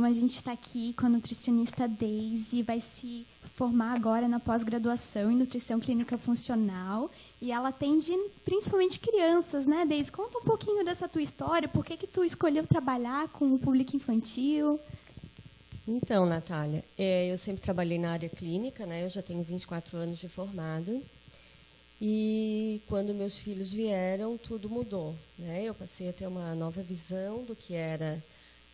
programa. A gente está aqui com a nutricionista Deise, vai se formar agora na pós-graduação em Nutrição Clínica Funcional. E ela atende principalmente crianças, né, Deise? Conta um pouquinho dessa tua história, por que tu escolheu trabalhar com o público infantil? Então, Natália, eu sempre trabalhei na área clínica, né? Eu já tenho 24 anos de formada. E quando meus filhos vieram, tudo mudou, né? Eu passei a ter uma nova visão do que era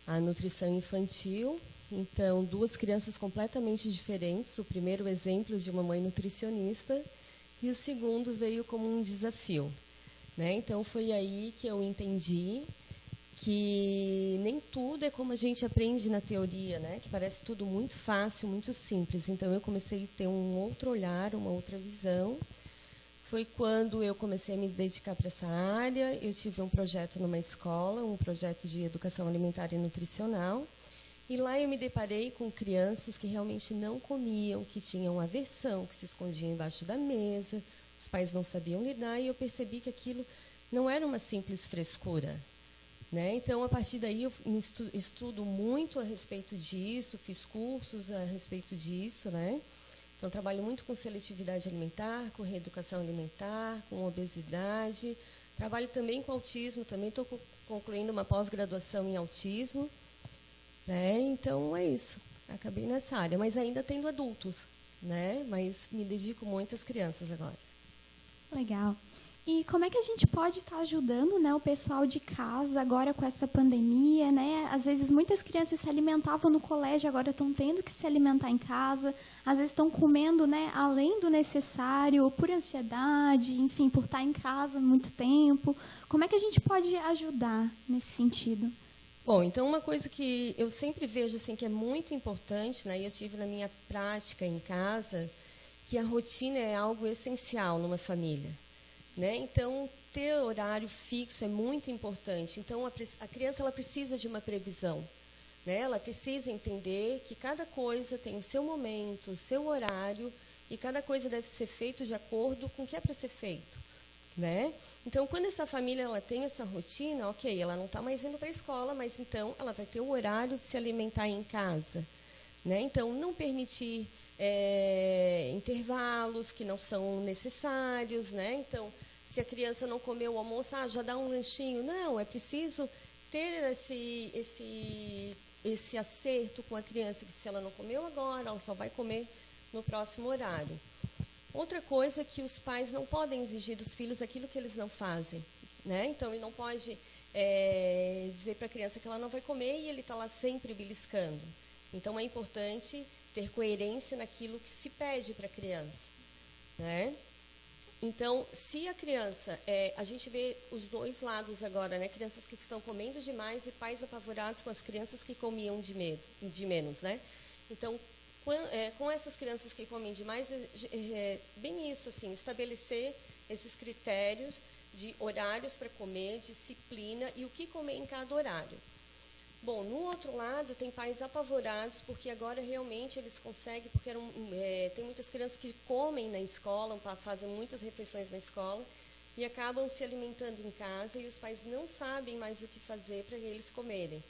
a nutrição infantil. Então, duas crianças completamente diferentes. O primeiro exemplo de uma mãe nutricionista e o segundo veio como um desafio, né? Então, foi aí que eu entendi que nem tudo é como a gente aprende na teoria, né? Que parece tudo muito fácil, muito simples. Então, eu comecei a ter um outro olhar, uma outra visão. Foi quando eu comecei a me dedicar para essa área. Eu tive um projeto numa escola, um projeto de educação alimentar e nutricional. E lá eu me deparei com crianças que realmente não comiam, que tinham aversão, que se escondiam embaixo da mesa, os pais não sabiam lidar, e eu percebi que aquilo não era uma simples frescura, né? Então, a partir daí, eu estudo muito a respeito disso, fiz cursos a respeito disso, né? Então, trabalho muito com seletividade alimentar, com reeducação alimentar, com obesidade. Trabalho também com autismo, também estou concluindo uma pós-graduação em autismo, né? Então, é isso. Acabei nessa área, mas ainda tendo adultos, né? Mas me dedico muito às crianças agora. Legal. E como é que a gente pode estar ajudando, né, o pessoal de casa agora com essa pandemia, né? Às vezes muitas crianças se alimentavam no colégio, agora estão tendo que se alimentar em casa. Às vezes estão comendo, né, além do necessário, por ansiedade, enfim, por estar em casa muito tempo. Como é que a gente pode ajudar nesse sentido? Bom, então uma coisa que eu sempre vejo assim que é muito importante, né, e eu tive na minha prática em casa, que a rotina é algo essencial numa família, né? Então, ter horário fixo é muito importante. Então, a criança ela precisa de uma previsão, né? Ela precisa entender que cada coisa tem o seu momento, o seu horário, e cada coisa deve ser feita de acordo com o que é para ser feito, né? Então, quando essa família ela tem essa rotina, ok, ela não está mais indo para a escola, mas então ela vai ter o horário de se alimentar em casa, né? Então, não permitir intervalos que não são necessários, né? Então, se a criança não comeu o almoço, já dá um lanchinho. Não, é preciso ter esse acerto com a criança, que se ela não comeu agora, ela só vai comer no próximo horário. Outra coisa é que os pais não podem exigir dos filhos aquilo que eles não fazem, né? Então, ele não pode dizer para a criança que ela não vai comer e ele está lá sempre beliscando. Então, é importante ter coerência naquilo que se pede para a criança, né? Então, se a criança... a gente vê os dois lados agora, né? Crianças que estão comendo demais e pais apavorados com as crianças que comiam de menos, né? Então, com essas crianças que comem demais, bem isso, assim, estabelecer esses critérios de horários para comer, disciplina e o que comer em cada horário. Bom, no outro lado, tem pais apavorados, porque agora realmente eles conseguem, porque tem muitas crianças que comem na escola, fazem muitas refeições na escola, e acabam se alimentando em casa, e os pais não sabem mais o que fazer para eles comerem,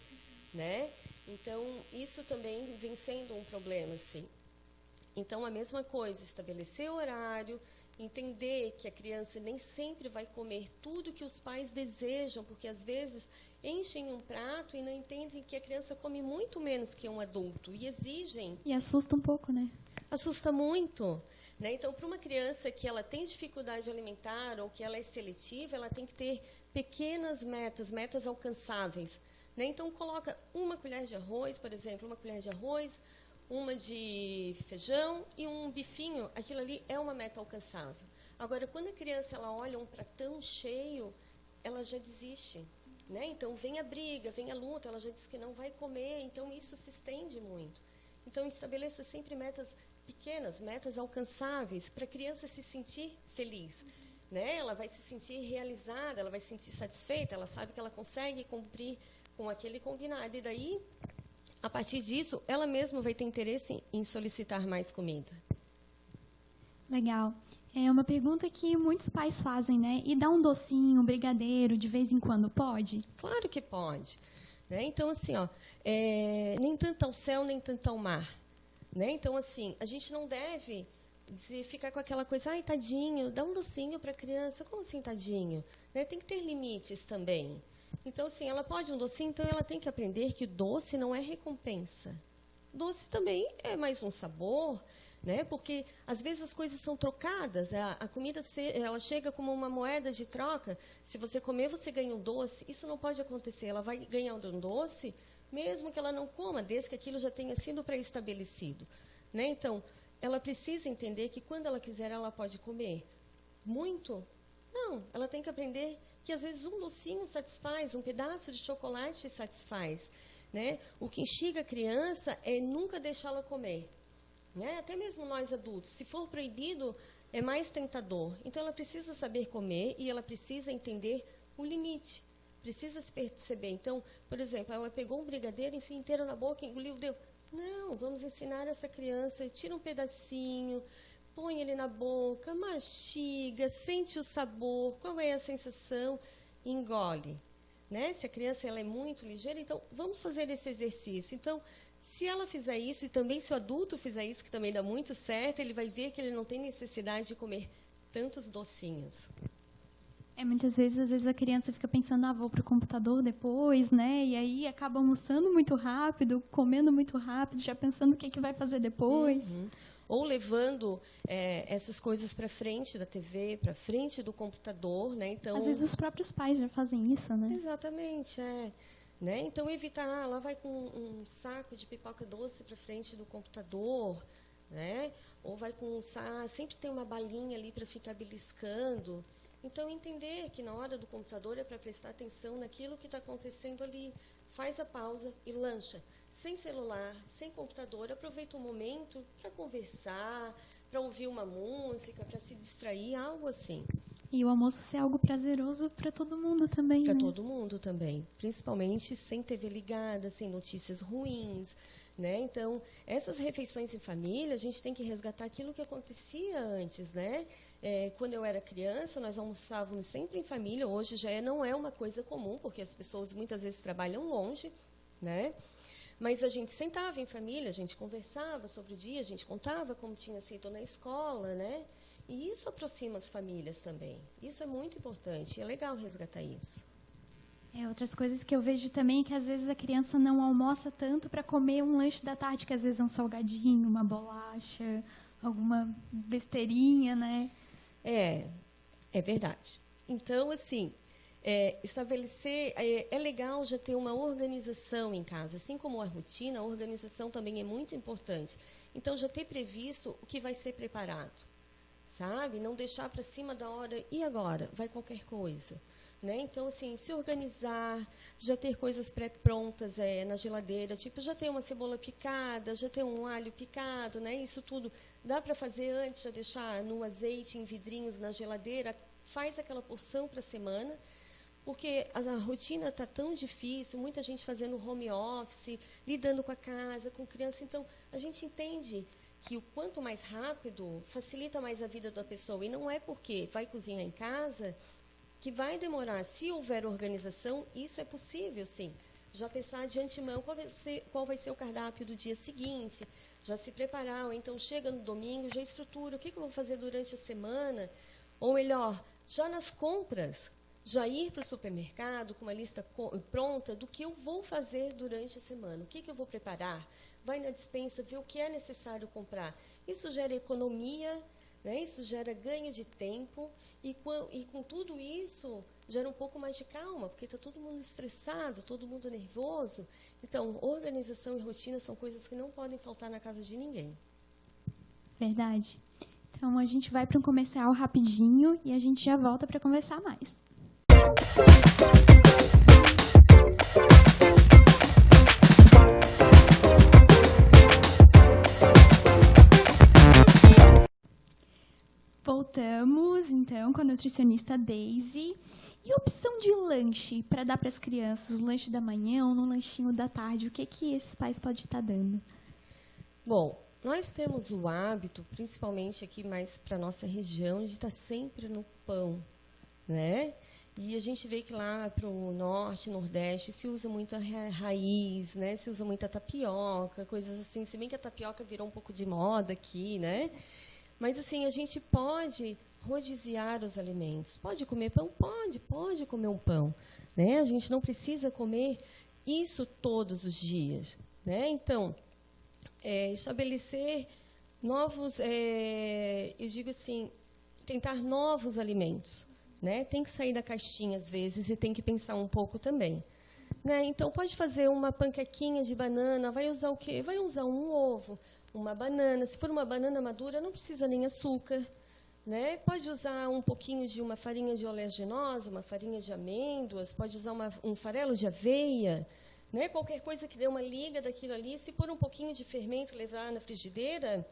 né? Então, isso também vem sendo um problema, assim. Então, a mesma coisa, estabelecer horário, entender que a criança nem sempre vai comer tudo que os pais desejam, porque às vezes enchem um prato e não entendem que a criança come muito menos que um adulto e exigem. E assusta um pouco, né? Assusta muito, né? Então, para uma criança que ela tem dificuldade alimentar ou que ela é seletiva, ela tem que ter pequenas metas alcançáveis, né? Então, coloca uma colher de arroz, por exemplo, uma colher de arroz, uma de feijão e um bifinho, aquilo ali é uma meta alcançável. Agora, quando a criança ela olha um pratão cheio, ela já desiste, né? Então, vem a briga, vem a luta, ela já diz que não vai comer, então isso se estende muito. Então, estabeleça sempre metas pequenas, metas alcançáveis, para a criança se sentir feliz, né? Ela vai se sentir realizada, ela vai se sentir satisfeita, ela sabe que ela consegue cumprir com aquele combinado, e daí... A partir disso, ela mesma vai ter interesse em solicitar mais comida. Legal. É uma pergunta que muitos pais fazem, né? E dar um docinho, um brigadeiro, de vez em quando, pode? Claro que pode. né? Então, assim, ó, nem tanto ao céu, nem tanto ao mar. Né? Então, assim, a gente não deve ficar com aquela coisa, ai, tadinho, dá um docinho para a criança. Como assim, tadinho? Né? Tem que ter limites também. Então, assim, ela pode um docinho, então ela tem que aprender que doce não é recompensa. Doce também é mais um sabor, né? Porque, às vezes, as coisas são trocadas. A comida ela chega como uma moeda de troca. Se você comer, você ganha um doce. Isso não pode acontecer. Ela vai ganhar um doce, mesmo que ela não coma, desde que aquilo já tenha sido pré-estabelecido. Né? Então, ela precisa entender que, quando ela quiser, ela pode comer. Muito? Não. Ela tem que aprender que, às vezes, um docinho satisfaz, um pedaço de chocolate satisfaz. Né? O que instiga a criança é nunca deixá-la comer. Né? Até mesmo nós adultos, se for proibido, é mais tentador. Então, ela precisa saber comer e ela precisa entender o limite. Precisa se perceber. Então, por exemplo, ela pegou um brigadeiro, enfim, inteiro na boca, engoliu, deu. Não, vamos ensinar essa criança, tira um pedacinho, põe ele na boca, mastiga, sente o sabor, qual é a sensação, engole. Né? Se a criança ela é muito ligeira, então vamos fazer esse exercício. Então, se ela fizer isso, e também se o adulto fizer isso, que também dá muito certo, ele vai ver que ele não tem necessidade de comer tantos docinhos. Muitas vezes, às vezes a criança fica pensando, vou para o computador depois, né? E aí acaba almoçando muito rápido, comendo muito rápido, já pensando o que vai fazer depois. Uhum. Ou levando essas coisas para frente da TV, para frente do computador, né? Então, às vezes os próprios pais já fazem isso, né? Exatamente, né? Então, evitar, ela vai com um saco de pipoca doce para frente do computador, né? Ou vai com sempre tem uma balinha ali para ficar beliscando. Então, entender que na hora do computador é para prestar atenção naquilo que está acontecendo ali. Faz a pausa e lancha. Sem celular, sem computador, aproveita o momento para conversar, para ouvir uma música, para se distrair, algo assim. E o almoço ser algo prazeroso para todo mundo também, Para né? todo mundo também. Principalmente sem TV ligada, sem notícias ruins. Né? Então, essas refeições em família, a gente tem que resgatar aquilo que acontecia antes. Né? Quando eu era criança, nós almoçávamos sempre em família. Hoje já não é uma coisa comum, porque as pessoas muitas vezes trabalham longe. Né? Mas a gente sentava em família, a gente conversava sobre o dia, a gente contava como tinha sido na escola. Né? E isso aproxima as famílias também. Isso é muito importante. É legal resgatar isso. Outras coisas que eu vejo também é que, às vezes, a criança não almoça tanto para comer um lanche da tarde, que às vezes é um salgadinho, uma bolacha, alguma besteirinha, né? É verdade. Então, assim, estabelecer... É legal já ter uma organização em casa. Assim como a rotina, a organização também é muito importante. Então, já ter previsto o que vai ser preparado, sabe? Não deixar para cima da hora, e agora? Vai qualquer coisa. Né? Então, assim, se organizar, já ter coisas pré-prontas na geladeira, tipo, já ter uma cebola picada, já ter um alho picado, né? Isso tudo dá para fazer antes, já deixar no azeite, em vidrinhos na geladeira, faz aquela porção para a semana, porque a rotina está tão difícil, muita gente fazendo home office, lidando com a casa, com criança, então a gente entende que o quanto mais rápido, facilita mais a vida da pessoa, e não é porque vai cozinhar em casa que vai demorar. Se houver organização, isso é possível, sim. Já pensar de antemão qual vai ser o cardápio do dia seguinte, já se preparar, ou então chega no domingo, já estrutura o que eu vou fazer durante a semana, ou melhor, já nas compras, já ir para o supermercado com uma lista pronta do que eu vou fazer durante a semana, o que eu vou preparar, vai na despensa, ver o que é necessário comprar. Isso gera economia, né? Isso gera ganho de tempo, e com tudo isso gera um pouco mais de calma, porque está todo mundo estressado, todo mundo nervoso. Então, organização e rotina são coisas que não podem faltar na casa de ninguém. Verdade. Então, a gente vai para um comercial rapidinho e a gente já volta para conversar mais. Voltamos, então, com a nutricionista Daisy. E opção de lanche para dar para as crianças, o lanche da manhã ou no lanchinho da tarde, o que esses pais podem estar dando? Bom, nós temos o hábito, principalmente aqui mais para a nossa região, de estar sempre no pão, né? E a gente vê que lá para o norte, nordeste, se usa muita raiz, né? Se usa muita tapioca, coisas assim. Se bem que a tapioca virou um pouco de moda aqui, né? Mas, assim, a gente pode rodiziar os alimentos. Pode comer pão? Pode comer um pão. Né? A gente não precisa comer isso todos os dias. Né? Então, estabelecer novos, eu digo assim, tentar novos alimentos. Né? Tem que sair da caixinha, às vezes, e tem que pensar um pouco também. Né? Então, pode fazer uma panquequinha de banana, vai usar o quê? Vai usar um ovo, uma banana. Se for uma banana madura, não precisa nem açúcar. Né? Pode usar um pouquinho de uma farinha de oleaginosa, uma farinha de amêndoas, pode usar um farelo de aveia. Né? Qualquer coisa que dê uma liga daquilo ali, se pôr um pouquinho de fermento, levar na frigideira,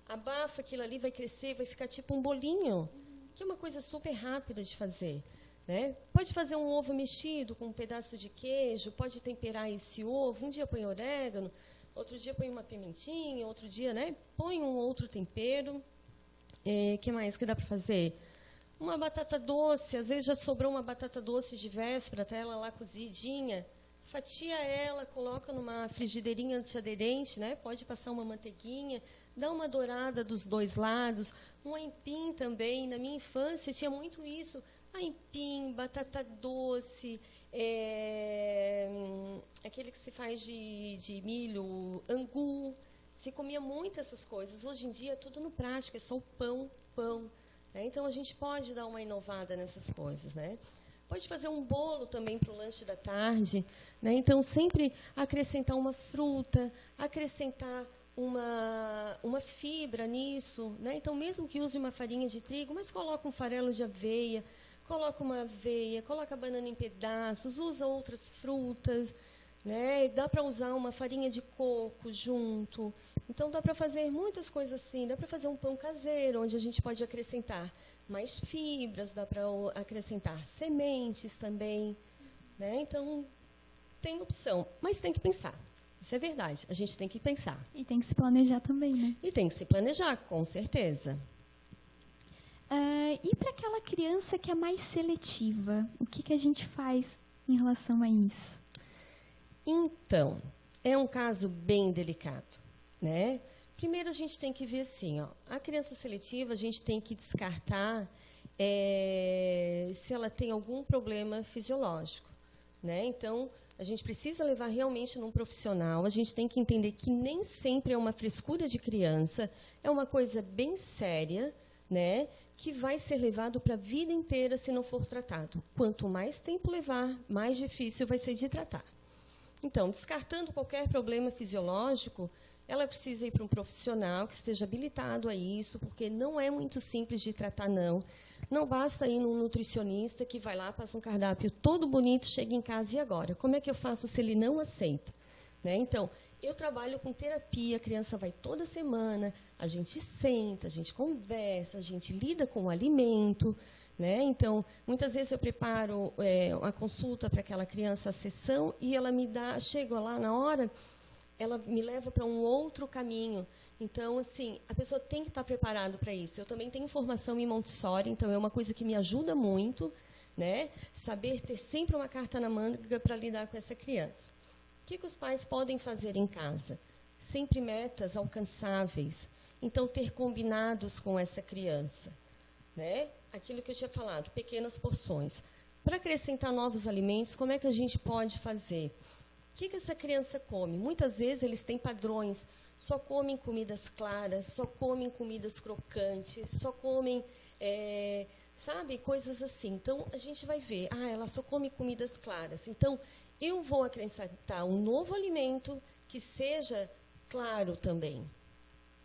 abafa aquilo ali, vai crescer, vai ficar tipo um bolinho, que é uma coisa super rápida de fazer. Né? Pode fazer um ovo mexido com um pedaço de queijo, pode temperar esse ovo, um dia põe orégano, outro dia põe uma pimentinha, outro dia, né, põe um outro tempero. Que mais que dá para fazer? Uma batata doce, às vezes já sobrou uma batata doce de véspera, está ela lá cozidinha, fatia ela, coloca numa frigideirinha antiaderente, né? Pode passar uma manteiguinha, dá uma dourada dos dois lados, um aipim também. Na minha infância tinha muito isso, aipim, batata doce, aquele que se faz de milho, angu. Se comia muito essas coisas. Hoje em dia é tudo no prático, é só o pão. Né? Então, a gente pode dar uma inovada nessas coisas. Né? Pode fazer um bolo também para o lanche da tarde. Né? Então, sempre acrescentar uma fruta, acrescentar uma fibra nisso. Né? Então, mesmo que use uma farinha de trigo, mas coloca um farelo de aveia, coloca uma aveia, coloca a banana em pedaços, usa outras frutas. Né? Dá para usar uma farinha de coco junto. Então, dá para fazer muitas coisas assim. Dá para fazer um pão caseiro, onde a gente pode acrescentar mais fibras, dá para acrescentar sementes também. Né? Então, tem opção, mas tem que pensar. Isso é verdade, a gente tem que pensar. E tem que se planejar também, né? E tem que se planejar, com certeza. E para aquela criança que é mais seletiva, o que a gente faz em relação a isso? Então, é um caso bem delicado, né? Primeiro, a gente tem que ver assim, ó, a criança seletiva, a gente tem que descartar se ela tem algum problema fisiológico, né? Então, a gente precisa levar realmente num profissional, a gente tem que entender que nem sempre é uma frescura de criança, é uma coisa bem séria, né? Que vai ser levado para a vida inteira se não for tratado. Quanto mais tempo levar, mais difícil vai ser de tratar. Então, descartando qualquer problema fisiológico, ela precisa ir para um profissional que esteja habilitado a isso, porque não é muito simples de tratar, não. Não basta ir num nutricionista que vai lá, passa um cardápio todo bonito, chega em casa e agora? Como é que eu faço se ele não aceita? Né? Então, eu trabalho com terapia, a criança vai toda semana, a gente senta, a gente conversa, a gente lida com o alimento. Né? Então, muitas vezes eu preparo uma consulta para aquela criança, a sessão, e ela me dá, chega lá na hora, ela me leva para um outro caminho. Então, assim, a pessoa tem que estar preparada para isso. Eu também tenho formação em Montessori, então é uma coisa que me ajuda muito, né? Saber ter sempre uma carta na manga para lidar com essa criança. O que os pais podem fazer em casa? Sempre metas alcançáveis. Então, ter combinados com essa criança. Né? Aquilo que eu tinha falado, pequenas porções. Para acrescentar novos alimentos, como é que a gente pode fazer? O que essa criança come? Muitas vezes eles têm padrões, só comem comidas claras, só comem comidas crocantes, só comem, sabe, coisas assim. Então, a gente vai ver, ela só come comidas claras. Então, eu vou acrescentar um novo alimento que seja claro também,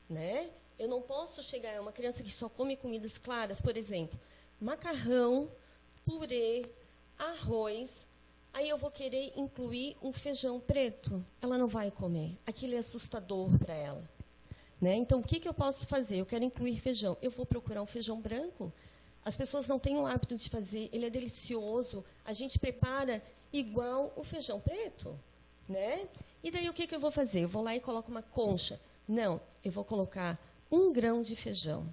né? Eu não posso chegar a uma criança que só come comidas claras, por exemplo, macarrão, purê, arroz, aí eu vou querer incluir um feijão preto. Ela não vai comer. Aquilo é assustador para ela. Né? Então, o que eu posso fazer? Eu quero incluir feijão. Eu vou procurar um feijão branco. As pessoas não têm o hábito de fazer. Ele é delicioso. A gente prepara igual o feijão preto. Né? E daí, o que eu vou fazer? Eu vou lá e coloco uma concha. Não, eu vou colocar 1 grão de feijão.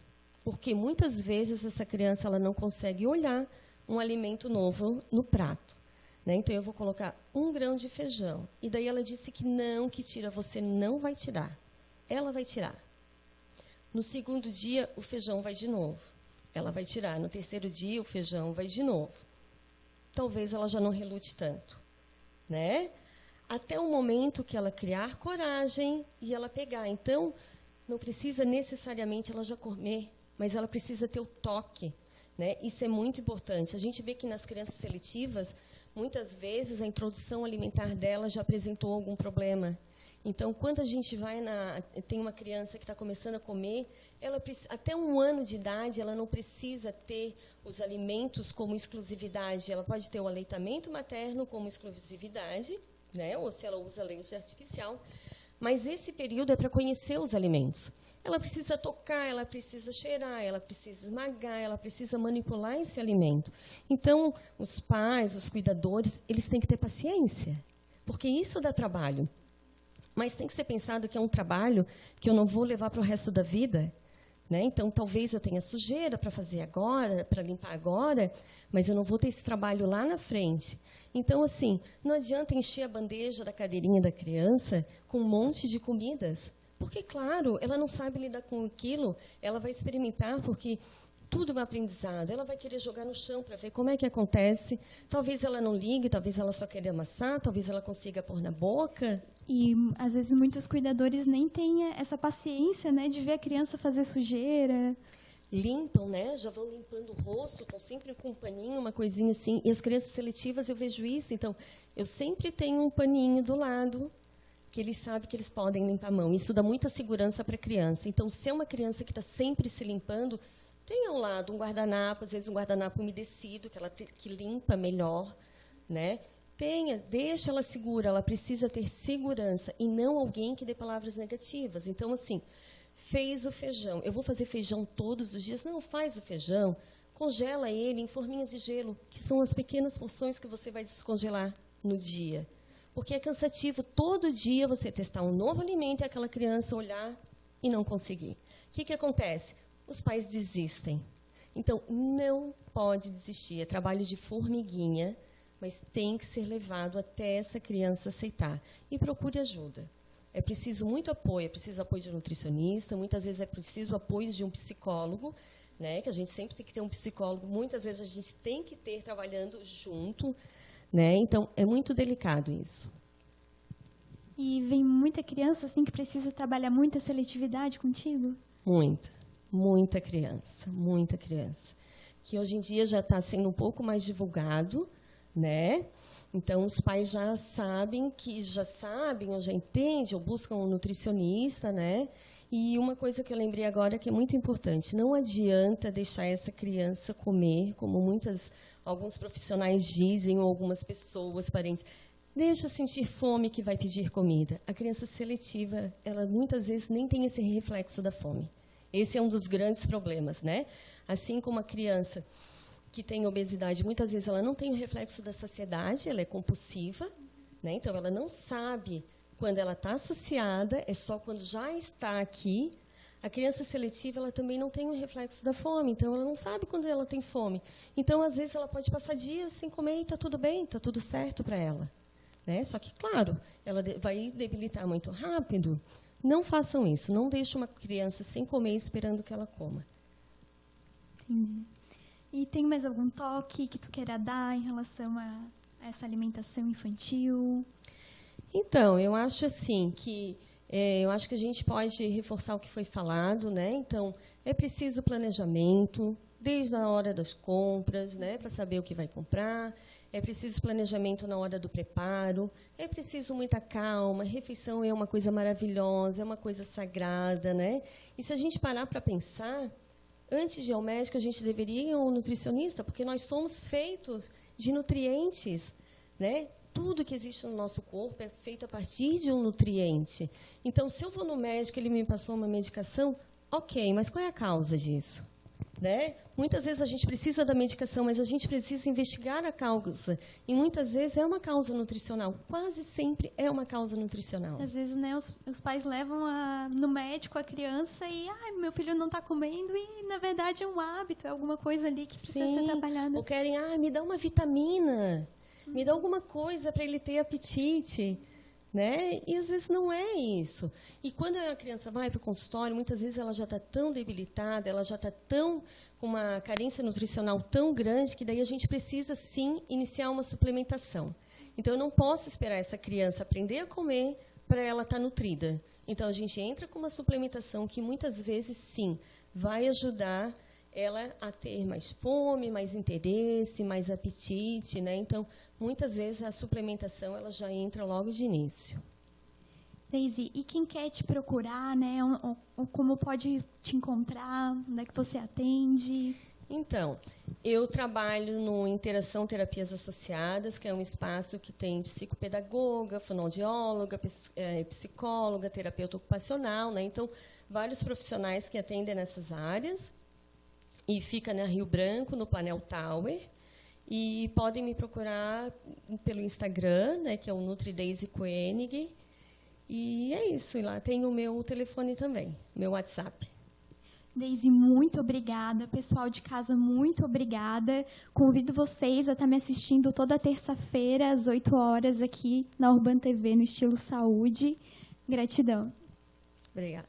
Porque muitas vezes essa criança ela não consegue olhar um alimento novo no prato. Né? Então, eu vou colocar 1 grão de feijão. E daí ela disse que não, que tira, você não vai tirar. Ela vai tirar. No segundo dia, o feijão vai de novo. Ela vai tirar. No terceiro dia, o feijão vai de novo. Talvez ela já não relute tanto. Né? Até o momento que ela criar coragem e ela pegar. Então, não precisa necessariamente ela já comer, mas ela precisa ter o toque. Né? Isso é muito importante. A gente vê que nas crianças seletivas, muitas vezes a introdução alimentar dela já apresentou algum problema. Então, quando a gente tem uma criança que está começando a comer, ela até 1 ano de idade, ela não precisa ter os alimentos como exclusividade. Ela pode ter o aleitamento materno como exclusividade, né? Ou se ela usa leite artificial. Mas esse período é para conhecer os alimentos. Ela precisa tocar, ela precisa cheirar, ela precisa esmagar, ela precisa manipular esse alimento. Então, os pais, os cuidadores, eles têm que ter paciência, porque isso dá trabalho. Mas tem que ser pensado que é um trabalho que eu não vou levar para o resto da vida. Né? Então, talvez eu tenha sujeira para fazer agora, para limpar agora, mas eu não vou ter esse trabalho lá na frente. Então, assim, não adianta encher a bandeja da cadeirinha da criança com um monte de comidas. Porque, claro, ela não sabe lidar com aquilo, ela vai experimentar, porque tudo é um aprendizado. Ela vai querer jogar no chão para ver como é que acontece. Talvez ela não ligue, talvez ela só queira amassar, talvez ela consiga pôr na boca. E, às vezes, muitos cuidadores nem têm essa paciência, né, de ver a criança fazer sujeira. Limpam, né? Já vão limpando o rosto, estão sempre com um paninho, uma coisinha assim. E as crianças seletivas, eu vejo isso. Então, eu sempre tenho um paninho do lado, que eles sabem que eles podem limpar a mão. Isso dá muita segurança para a criança. Então, se é uma criança que está sempre se limpando, tem ao lado um guardanapo, às vezes um guardanapo umedecido, que limpa melhor, né? Deixa ela segura, ela precisa ter segurança, e não alguém que dê palavras negativas. Então, assim, fez o feijão. Eu vou fazer feijão todos os dias? Não, faz o feijão, congela ele em forminhas de gelo, que são as pequenas porções que você vai descongelar no dia. Porque é cansativo todo dia você testar um novo alimento e aquela criança olhar e não conseguir. O que acontece? Os pais desistem. Então, não pode desistir. É trabalho de formiguinha, mas tem que ser levado até essa criança aceitar. E procure ajuda. É preciso muito apoio, é preciso apoio de um nutricionista, muitas vezes é preciso apoio de um psicólogo, né, que a gente sempre tem que ter um psicólogo, muitas vezes a gente tem que ter trabalhando junto, né? Então, é muito delicado isso. E vem muita criança assim que precisa trabalhar muita seletividade contigo? Muita criança. Que hoje em dia já está sendo um pouco mais divulgado, né? Então, os pais já sabem, ou já entendem, ou buscam um nutricionista, né? E uma coisa que eu lembrei agora que é muito importante, não adianta deixar essa criança comer, como alguns profissionais dizem, ou algumas pessoas, parentes, deixa sentir fome que vai pedir comida. A criança seletiva, ela muitas vezes nem tem esse reflexo da fome. Esse é um dos grandes problemas, né? Assim como a criança que tem obesidade, muitas vezes ela não tem o reflexo da saciedade, ela é compulsiva, né? Então, ela não sabe quando ela está saciada, é só quando já está aqui. A criança seletiva, ela também não tem o reflexo da fome, então ela não sabe quando ela tem fome. Então, às vezes, ela pode passar dias sem comer e está tudo bem, está tudo certo para ela. Né? Só que, claro, ela vai debilitar muito rápido. Não façam isso, não deixem uma criança sem comer esperando que ela coma. Entendi. E tem mais algum toque que tu queira dar em relação a essa alimentação infantil? Então, eu acho assim que eu acho que a gente pode reforçar o que foi falado, né? Então, é preciso planejamento desde a hora das compras, né, para saber o que vai comprar. É preciso planejamento na hora do preparo. É preciso muita calma. A refeição é uma coisa maravilhosa, é uma coisa sagrada, né? E se a gente parar para pensar, antes de ir ao médico, a gente deveria ir ao nutricionista, porque nós somos feitos de nutrientes, né? Tudo que existe no nosso corpo é feito a partir de um nutriente. Então, se eu vou no médico e ele me passou uma medicação, ok, mas qual é a causa disso? né? Muitas vezes a gente precisa da medicação, mas a gente precisa investigar a causa. E muitas vezes é uma causa nutricional. Quase sempre é uma causa nutricional. Às vezes, né, os pais levam no médico a criança e meu filho não está comendo e, na verdade, é um hábito, é alguma coisa ali que precisa ser trabalhada. Ou querem, me dá uma vitamina, me dá alguma coisa para ele ter apetite. Né? E às vezes não é isso. E quando a criança vai para o consultório, muitas vezes ela já está tão debilitada, ela já está com uma carência nutricional tão grande que daí a gente precisa sim iniciar uma suplementação. Então eu não posso esperar essa criança aprender a comer para ela estar nutrida. Então a gente entra com uma suplementação que muitas vezes sim vai ajudar ela a ter mais fome, mais interesse, mais apetite, né? Então, muitas vezes a suplementação ela já entra logo de início. Deise, e quem quer te procurar, né? Como pode te encontrar? Onde é que você atende? Então, eu trabalho no Interação Terapias Associadas, que é um espaço que tem psicopedagoga, fonoaudióloga, psicóloga, terapeuta ocupacional, né? Então, vários profissionais que atendem nessas áreas. E fica na Rio Branco, no Planel Tower. E podem me procurar pelo Instagram, né, que é o Nutrideise Koenig. E é isso. E lá tem o meu telefone também, meu WhatsApp. Deise, muito obrigada. Pessoal de casa, muito obrigada. Convido vocês a estar me assistindo toda terça-feira, às 8 horas, aqui na Urban TV, no Estilo Saúde. Gratidão. Obrigada.